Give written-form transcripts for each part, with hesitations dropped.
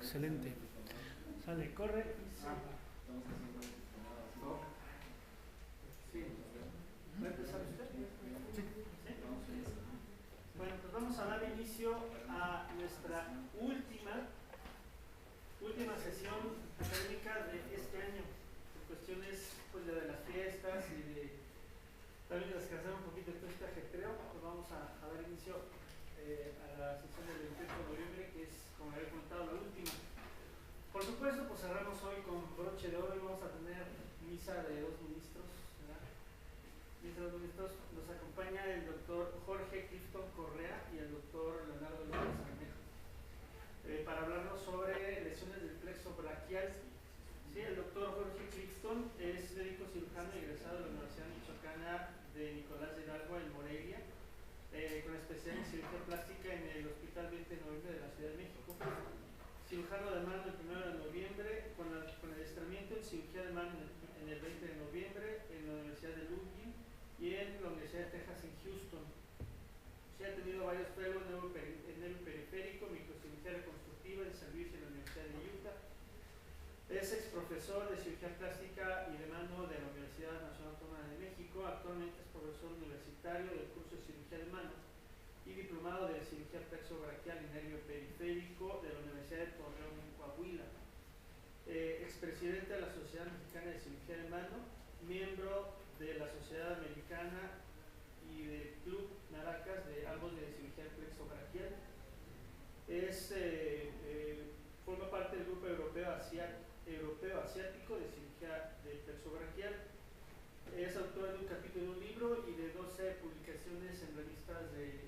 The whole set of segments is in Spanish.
excelente. Sale, corre. Sí. ¿Va a empezar usted? Sí. Bueno, pues vamos a dar inicio a nuestra última sesión académica de este año. Por cuestiones pues, de las fiestas y de también descansar un poquito de todo este ajetreo, pues vamos a dar inicio a la sesión del 28 de noviembre, que es, como había comentado, la última. Por supuesto, pues cerramos hoy con broche de oro y vamos a tener misa de dos ministros, ¿verdad? Misa de dos ministros. Nos acompaña el doctor Jorge Clifton Correa y el doctor Leonardo López Bermejo para hablarnos sobre lesiones del plexo braquial. Sí, el doctor Jorge Clifton es médico cirujano egresado de la Universidad Michoacana de Nicolás de Hidalgo en Morelia, con especialidad en cirugía plástica en el Hospital 20 de Noviembre de la Ciudad de México. Cirujano de mano el 1 de noviembre, con el adiestramiento en cirugía de mano en el 20 de noviembre en la Universidad de Ludwig y en la Universidad de Texas en Houston. Se ha tenido varios fellows en el periférico, microcirugía reconstructiva en servicio en la Universidad de Utah. Es ex profesor de cirugía plástica y de mano de la Universidad Nacional Autónoma de México. Actualmente es profesor universitario del curso de cirugía de mano y diplomado de cirugía plexobraquial y nervio periférico de la Universidad de Torreón en Coahuila. Expresidente de la Sociedad Mexicana de Cirugía de Mano, miembro de la Sociedad Americana y del Club Naracas de ambos de cirugía plexobraquial. Forma parte del grupo europeo asiático de cirugía de plexobraquial. Es autor de un capítulo de un libro y de 12 publicaciones en revistas de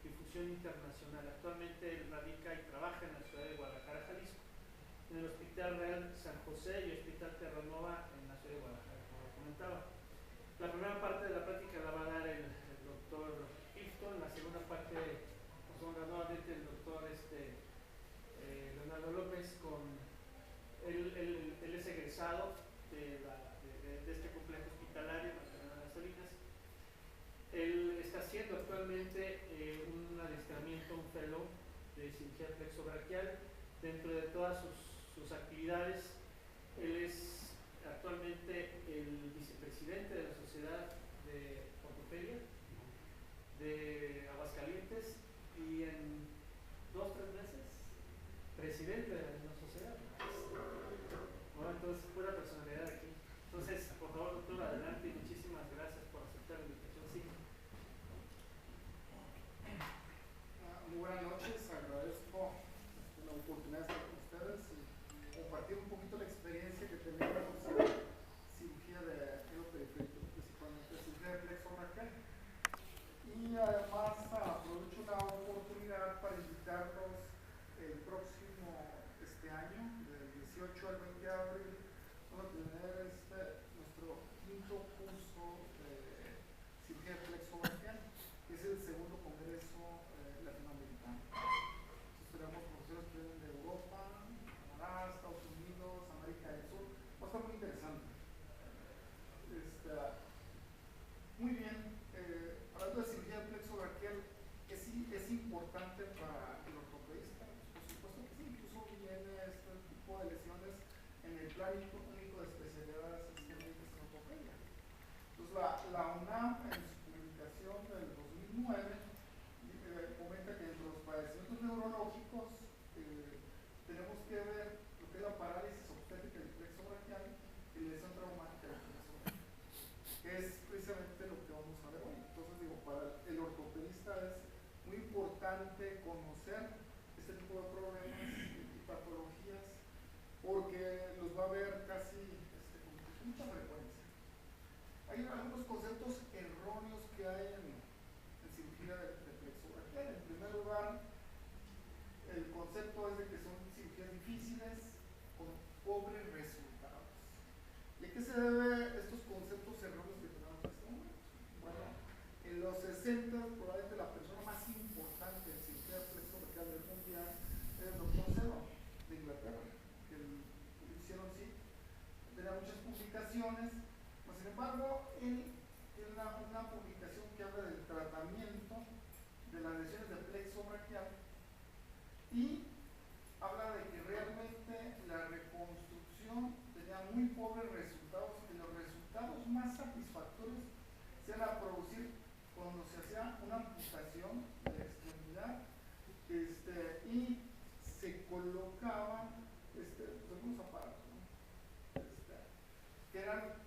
difusión internacional. Actualmente radica y trabaja en la ciudad de Guadalajara, Jalisco, en el Hospital Real San José y Hospital Terranova en la ciudad de Guadalajara, como lo comentaba. La primera parte de la práctica la va a dar el doctor Clifton, la segunda parte nos honra nuevamente el doctor Leonardo López. Él es egresado de este complejo hospitalario en las Salinas. Él está haciendo actualmente un adiestramiento, un fellow de cirugía plexobraquial. Dentro de todas sus actividades, él es actualmente el vicepresidente de la Sociedad de Ortopedia de Aguascalientes y en 2 o 3 meses presidente de la misma sociedad. Bueno, entonces, pura personalidad aquí. Entonces, por favor, doctor, adelante y muchísimas gracias por aceptar la invitación. Sí. Muy buenas noches, agradezco la oportunidad de estar con ustedes y compartir un poquito la experiencia que tenemos en cirugía de nervio periférico, principalmente cirugía de plexo braquial. Y además aprovecho la oportunidad para invitarlos el próximo año, del 18 al 20 de abril, vamos a tener nuestro quinto curso de cirugía de plexo braquial, que es el segundo congreso latinoamericano. Entonces tenemos profesores que vienen de Europa, Canadá, Estados Unidos, América del Sur. Va a estar muy interesante. Muy bien, hablando de cirugía de plexo braquial, es importante para el ortopedista. Por supuesto que sí, incluso viene este tipo de lesiones en el plan único de especialidades en ortopedia. Entonces la UNAM en su publicación del 2009 comenta que entre los padecimientos neurológicos tenemos que ver lo que es la parálisis obstétrica del plexo braquial y la lesión traumática del plexo braquial, que es precisamente lo que vamos a ver hoy. Entonces digo, para el ortopedista es muy importante conocer este tipo de problemas y patologías porque los va a ver casi con mucha frecuencia. Hay algunos conceptos erróneos que hay en cirugía de plexo braquial. En primer lugar, el concepto es de que son cirugías difíciles con pobres resultados. ¿Y a qué se debe estos conceptos erróneos que tenemos en este momento? Bueno, en los 60 probablemente la persona más importante en cirugía de plexo braquial del mundial era el doctor Sedon de Inglaterra, que lo hicieron sí, tenía muchas publicaciones, pero sin embargo él tiene una publicación que habla del tratamiento de las lesiones de plexo braquial y ha muy pobres resultados, que los resultados más satisfactorios se van a producir cuando se hacía una amputación de la extremidad y se colocaban algunos aparatos, ¿no? Que eran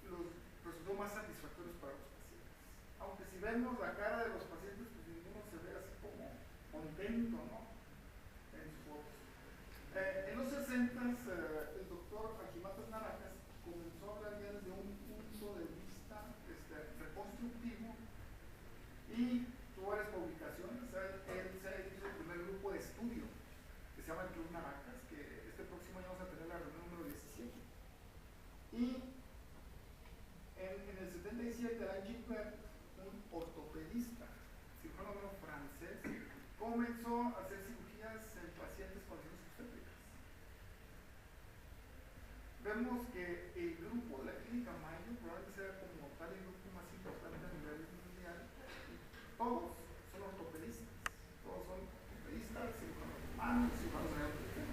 los resultados más satisfactorios para los pacientes. Aunque si vemos la cara de los pacientes, pues ninguno se ve así como contento, ¿no? En sus fotos. En los 60s, el doctor Aquimatas Naranjas comenzó a hablar ya desde un punto de vista reconstructivo y tuvo varias publicaciones. Él se hizo el primer grupo de estudio que se llama el Club Naranjas, que este próximo año vamos a tener la reunión número 17. Y en el 77, Alain Gilbert, un ortopedista, cirujano francés, comenzó a hacer cirugías en pacientes con lesiones obstétricas. Vemos que el grupo de la Clínica Mayo probablemente sea como tal el grupo más importante a nivel mundial. Todos son ortopedistas, cirujanos humanos, cirujanos de ortopedia.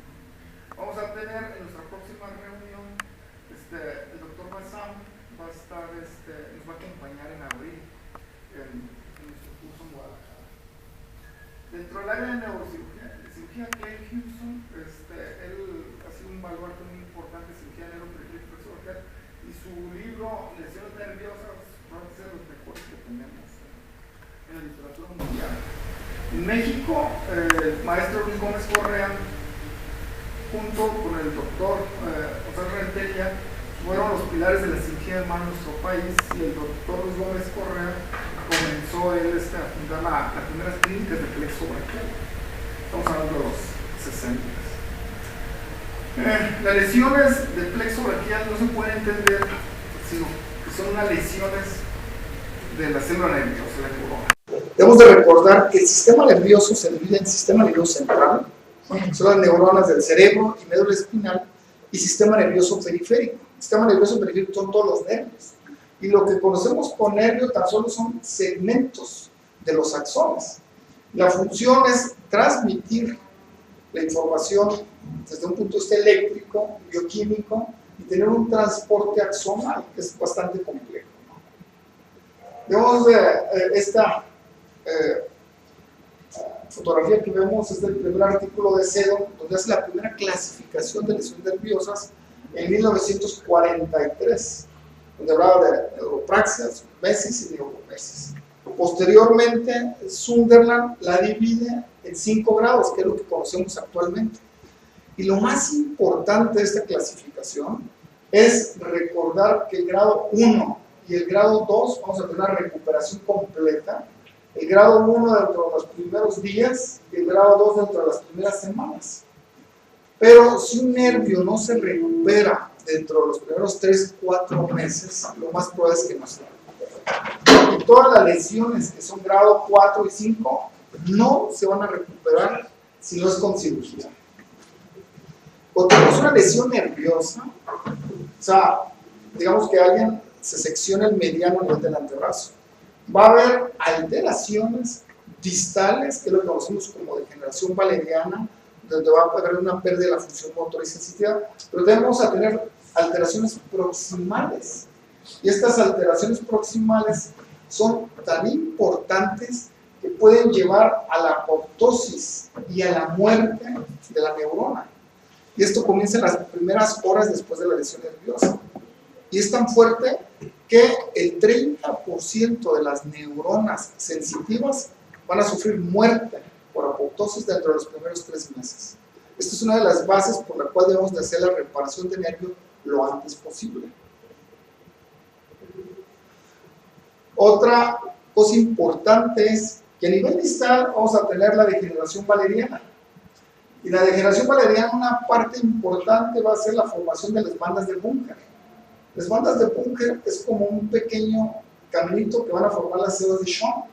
Vamos a tener en nuestra próxima reunión el doctor Bassam va a estar, nos va a acompañar en abril en nuestro curso en Guadalajara. Dentro del área de neurocirugía, cirugía Clay Hewson, él ha sido un baluarte muy importante de cirugía neuroperiférica y su libro Lesiones nerviosas va a ser de los mejores que tenemos en la literatura mundial. En México, el maestro Luis Gómez Correa, junto con el doctor José Rentería, fueron los pilares de la cirugía de mano en nuestro país, y el doctor Luis Gómez Correa comenzó él a fundar las primeras clínicas de plexo braquial. Estamos hablando de los 60. Las lesiones de plexo braquial no se pueden entender sino que son unas lesiones de la célula nerviosa, de la neurona. Debemos de recordar que el sistema nervioso se divide en sistema nervioso central, son las neuronas del cerebro y médula espinal, y sistema nervioso periférico. El sistema nervioso periférico son todos los nervios, y lo que conocemos con nervio tan solo son segmentos de los axones. La función es transmitir la información desde un punto de vista eléctrico, bioquímico, y tener un transporte axonal que es bastante complejo. Vemos esta fotografía que vemos es del primer artículo de Seddon, donde hace la primera clasificación de lesiones nerviosas en 1943, donde hablaba de neuropraxias, mesis y neuromesis. Posteriormente, Sunderland la divide en 5 grados, que es lo que conocemos actualmente. Y lo más importante de esta clasificación es recordar que el grado 1 y el grado 2 vamos a tener una recuperación completa. El grado 1 dentro de los primeros días y el grado 2 dentro de las primeras semanas. Pero si un nervio no se recupera dentro de los primeros 3-4 meses, lo más probable es que no se recupere. Y todas las lesiones que son grado 4 y 5 no se van a recuperar si no es con cirugía. O tenemos una lesión nerviosa, o sea, digamos que alguien se secciona el mediano nivel del antebrazo. Va a haber alteraciones distales, que es lo que conocemos como degeneración valeriana, donde va a haber una pérdida de la función motora y sensitiva, pero vamos a tener alteraciones proximales. Y estas alteraciones proximales son tan importantes que pueden llevar a la apoptosis y a la muerte de la neurona. Y esto comienza en las primeras horas después de la lesión nerviosa. Y es tan fuerte que el 30% de las neuronas sensitivas van a sufrir muerte por apoptosis dentro de los primeros 3 meses. Esta es una de las bases por la cual debemos de hacer la reparación de nervio lo antes posible. Otra cosa importante es que a nivel distal vamos a tener la degeneración valeriana. Y la degeneración valeriana, una parte importante va a ser la formación de las bandas de Bunker. Las bandas de Bunker es como un pequeño caminito que van a formar las células de Schwann.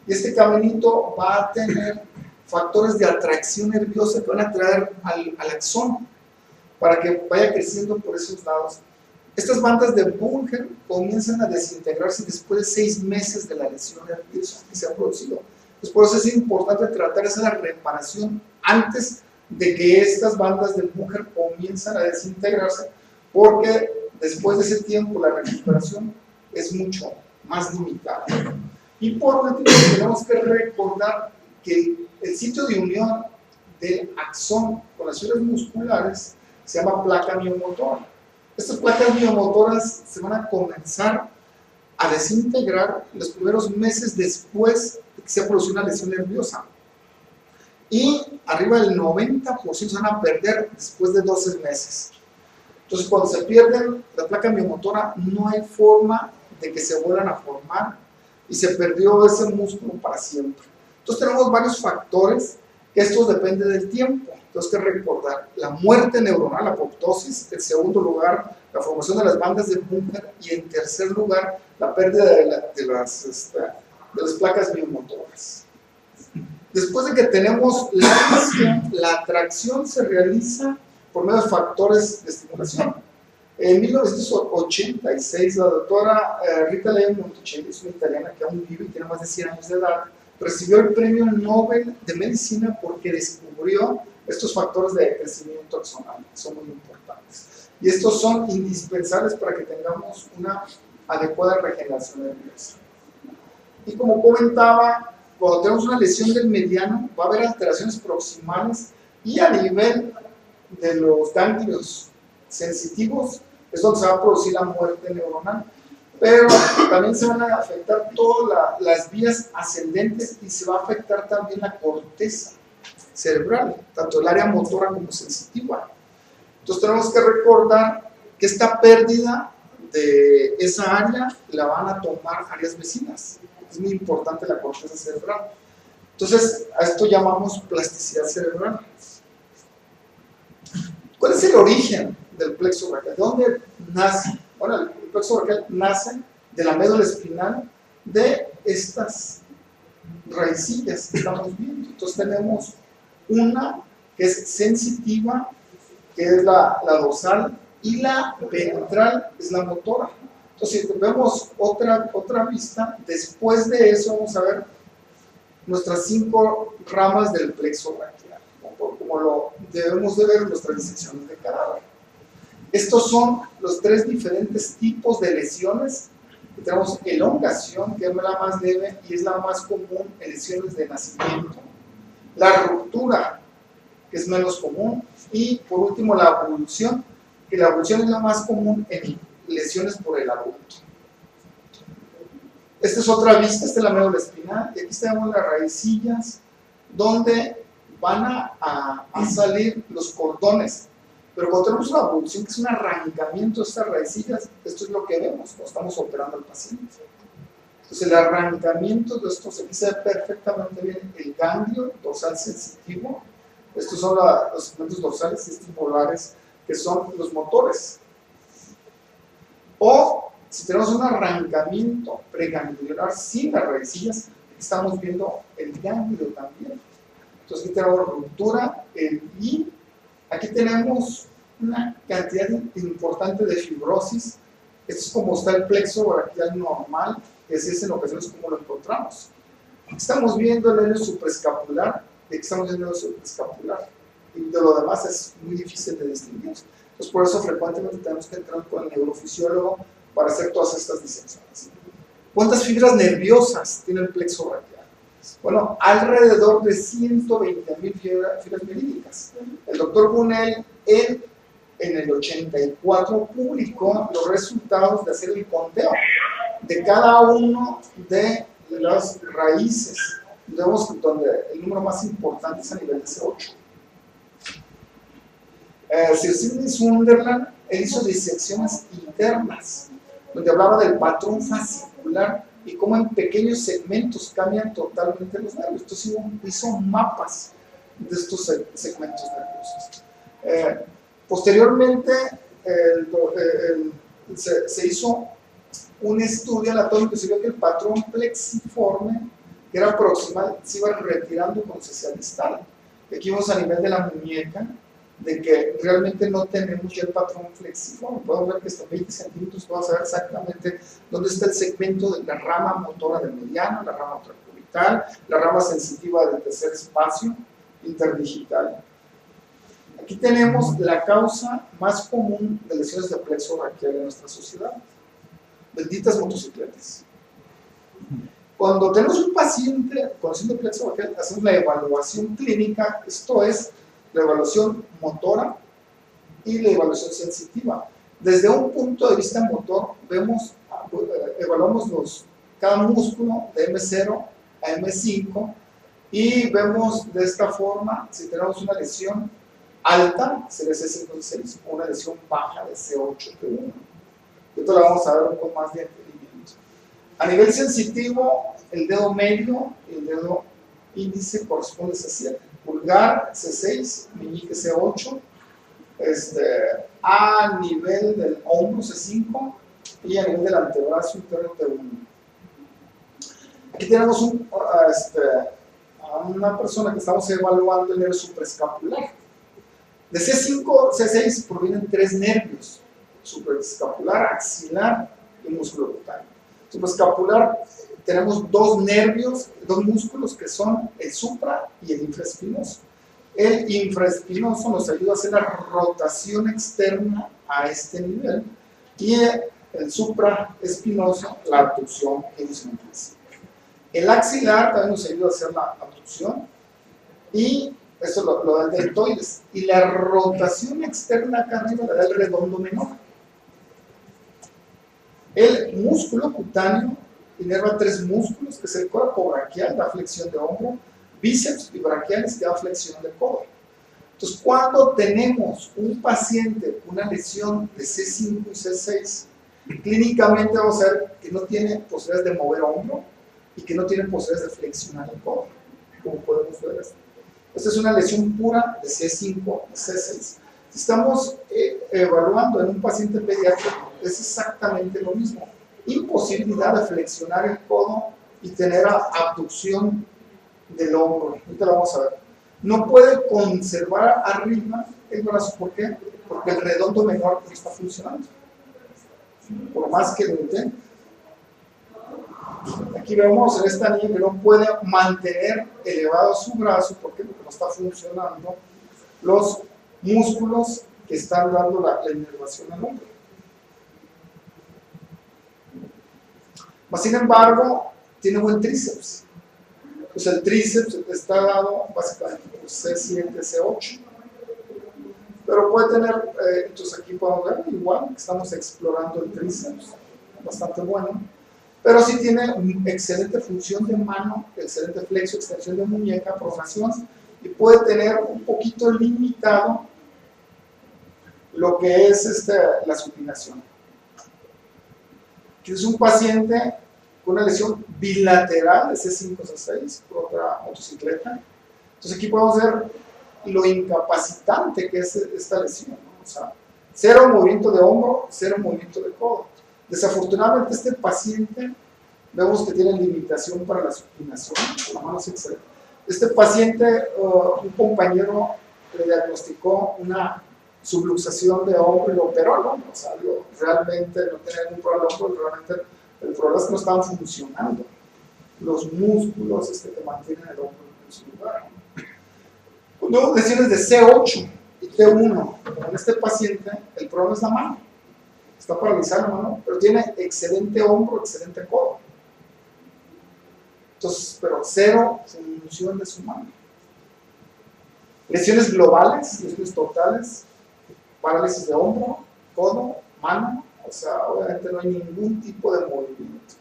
Y este caminito va a tener factores de atracción nerviosa que van a atraer al axón para que vaya creciendo por esos lados. Estas bandas de Bunker comienzan a desintegrarse después de 6 meses de la lesión nerviosa que se ha producido. Entonces, por eso es importante tratar esa reparación antes de que estas bandas de Bunker comiencen a desintegrarse, porque después de ese tiempo la recuperación es mucho más limitada. Y por último, tenemos que recordar que el sitio de unión del axón con las fibras musculares se llama placa miomotora. Estas placas miomotoras se van a comenzar a desintegrar los primeros meses después de que se produce una lesión nerviosa. Y arriba del 90% se van a perder después de 12 meses. Entonces, cuando se pierden la placa miomotora, no hay forma de que se vuelvan a formar y se perdió ese músculo para siempre. Entonces, tenemos varios factores que estos dependen del tiempo. Entonces, hay que recordar la muerte neuronal, la apoptosis, en segundo lugar, la formación de las bandas de Bunker, y en tercer lugar, la pérdida de las placas miomotoras. Después de que tenemos la lesión, la atracción se realiza por medio de factores de estimulación. En 1986, la doctora Rita Leigh Monticelli, es una italiana que aún vive y tiene más de 100 años de edad, recibió el premio Nobel de Medicina porque descubrió estos factores de crecimiento axonal, que son muy importantes. Y estos son indispensables para que tengamos una adecuada regeneración nerviosa. Y como comentaba, cuando tenemos una lesión del mediano, va a haber alteraciones proximales y a nivel de los ganglios sensitivos es donde se va a producir la muerte neuronal. Pero también se van a afectar todas las vías ascendentes y se va a afectar también la corteza cerebral, tanto el área motora como sensitiva. Entonces tenemos que recordar que esta pérdida de esa área la van a tomar áreas vecinas. Es muy importante la corteza cerebral. Entonces a esto llamamos plasticidad cerebral. ¿Cuál es el origen del plexo braquial? ¿De dónde nace? Bueno, el plexo braquial nace de la médula espinal de estas raicillas que estamos viendo. Entonces tenemos una que es sensitiva, que es la dorsal, y la ventral es la motora. Entonces, si vemos otra vista, después de eso vamos a ver nuestras 5 ramas del plexo braquial, como lo debemos de ver en nuestras disecciones de cadáver. Estos son los 3 diferentes tipos de lesiones. Tenemos elongación, que es la más leve y es la más común en lesiones de nacimiento. La ruptura, que es menos común. Y por último, la abulsión, que la abulsión es la más común en lesiones por el adulto. Esta es otra vista, esta es la médula espinal, y aquí tenemos las raicillas donde van a salir los cordones. Pero cuando tenemos una abulsión, que es un arrancamiento de estas raicillas, esto es lo que vemos cuando estamos operando al paciente. Entonces el arrancamiento de esto se dice perfectamente bien el ganglio dorsal sensitivo. Estos son los segmentos dorsales y estipulares, que son los motores. O si tenemos un arrancamiento preganglionar sin las raicillas, estamos viendo el ganglio también. Entonces aquí tenemos ruptura, y aquí tenemos una cantidad importante de fibrosis. Esto es como está el plexo braquial normal, que es en ocasiones como lo encontramos. Aquí estamos viendo el nervio supraescapular, y aquí estamos viendo el nervio supraescapular. Y de lo demás es muy difícil de distinguir. Entonces por eso frecuentemente tenemos que entrar con el neurofisiólogo para hacer todas estas disecciones. ¿Cuántas fibras nerviosas tiene el plexo braquial? Bueno, alrededor de 120.000 fibras merídicas. El doctor Bunnell en el 84 publicó los resultados de hacer el conteo de cada uno de las raíces. Vemos donde el número más importante es a nivel de C8. Sir Sidney Sunderland hizo disecciones internas, donde hablaba del patrón fascicular y cómo en pequeños segmentos cambian totalmente los nervios. Entonces hizo mapas de estos segmentos nerviosos. Posteriormente se hizo un estudio anatómico y se vio que el patrón plexiforme, que era proximal, se iba retirando cuando se hacía distal. Aquí vemos a nivel de la muñeca de que realmente no tenemos ya el patrón flexiforme. Podemos ver que hasta 20 centímetros vamos a ver exactamente dónde está el segmento de la rama motora del mediano, la rama tracubital, la rama sensitiva del tercer espacio interdigital. Aquí tenemos la causa más común de lesiones de plexo braquial en nuestra sociedad. Benditas motocicletas. Cuando tenemos un paciente con lesión de plexo braquial, hacemos la evaluación clínica, esto es la evaluación motora y la evaluación sensitiva. Desde un punto de vista motor, evaluamos cada músculo de M0 a M5 y vemos de esta forma si tenemos una lesión alta, sería C5-C6, o una lesión baja de C8-T1. Esto la vamos a ver un poco más de entendimiento. A nivel sensitivo, el dedo medio y el dedo índice corresponde a C7. Pulgar C6, meñique C8, a nivel del hombro C5 y a nivel del antebrazo interno T1. Aquí tenemos a una persona que estamos evaluando el nervio supraescapular. De C5 a C6 provienen 3 nervios: supraescapular, axilar y músculo cutáneo. Supraescapular tenemos 2 nervios, 2 músculos que son el supra y el infraespinoso. El infraespinoso nos ayuda a hacer la rotación externa a este nivel y el supraespinoso la abducción que nos interesa. El axilar también nos ayuda a hacer la abducción y eso lo da el deltoides. Y la rotación externa acá arriba la da el redondo menor. El músculo cutáneo inerva 3 músculos, que es el coracobraquial, da flexión de hombro, bíceps y braquiales, que da flexión de codo. Entonces, cuando tenemos un paciente con una lesión de C5 y C6, clínicamente vamos a ver que no tiene posibilidades de mover hombro y que no tiene posibilidades de flexionar el codo, como podemos ver esto. Esta es una lesión pura de C5 y C6. Si estamos evaluando en un paciente pediátrico, es exactamente lo mismo. Imposibilidad de flexionar el codo y tener abducción del hombro. Ahorita lo vamos a ver. No puede conservar arriba el brazo. ¿Por qué? Porque el redondo menor no está funcionando. Por más que lo intente. Aquí vemos en esta niña que no puede mantener elevado su brazo. ¿Por qué? Porque no está funcionando los músculos que están dando la inervación al hombro. Sin embargo, tiene buen tríceps. Pues el tríceps está dado básicamente por C7, C8. Pero puede tener, entonces aquí podemos ver igual que estamos explorando el tríceps, bastante bueno. Pero sí tiene excelente función de mano, excelente flexo, extensión de muñeca, pronación, y puede tener un poquito limitado lo que es la supinación. Aquí es un paciente con una lesión bilateral de C5 a C6 por otra motocicleta. Entonces aquí podemos ver lo incapacitante que es esta lesión, ¿no? O sea, 0 movimiento de hombro, 0 movimiento de codo. Desafortunadamente este paciente vemos que tiene limitación para la supinación, la mano es excelente. Este paciente, un compañero le diagnosticó una subluxación de hombro y lo operó, ¿no? O sea, realmente no tenía ningún problema el hombro, realmente el problema es que no estaban funcionando los músculos que mantienen el hombro en su lugar. Luego lesiones de C8 y T1, como en este paciente, el problema es la mano. Está paralizada la mano, pero tiene excelente hombro, excelente codo. Entonces, pero 0 función de su mano. Lesiones globales, lesiones totales, parálisis de hombro, codo, mano, o sea, obviamente no hay ningún tipo de movimiento.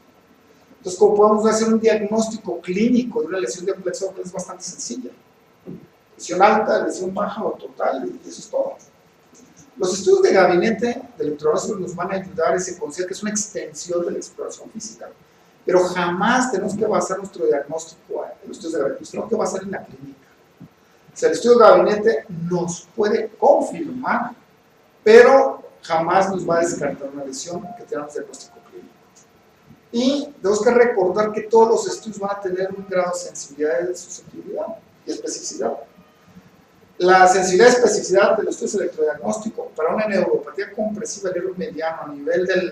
Entonces, como podemos hacer un diagnóstico clínico de una lesión de plexo, es bastante sencilla. Lesión alta, lesión baja o total, y eso es todo. Los estudios de gabinete de electroróscopio nos van a ayudar y se considera que es una extensión de la exploración física. Pero jamás tenemos que basar nuestro diagnóstico en los estudios de gabinete, tenemos que basar en la clínica. O sea, el estudio de gabinete nos puede confirmar, pero jamás nos va a descartar una lesión que tengamos diagnóstico clínico. Y tenemos que recordar que todos los estudios van a tener un grado de sensibilidad y de susceptibilidad y especificidad. La sensibilidad y especificidad de los estudios electrodiagnósticos para una neuropatía compresiva del nervio mediano a nivel del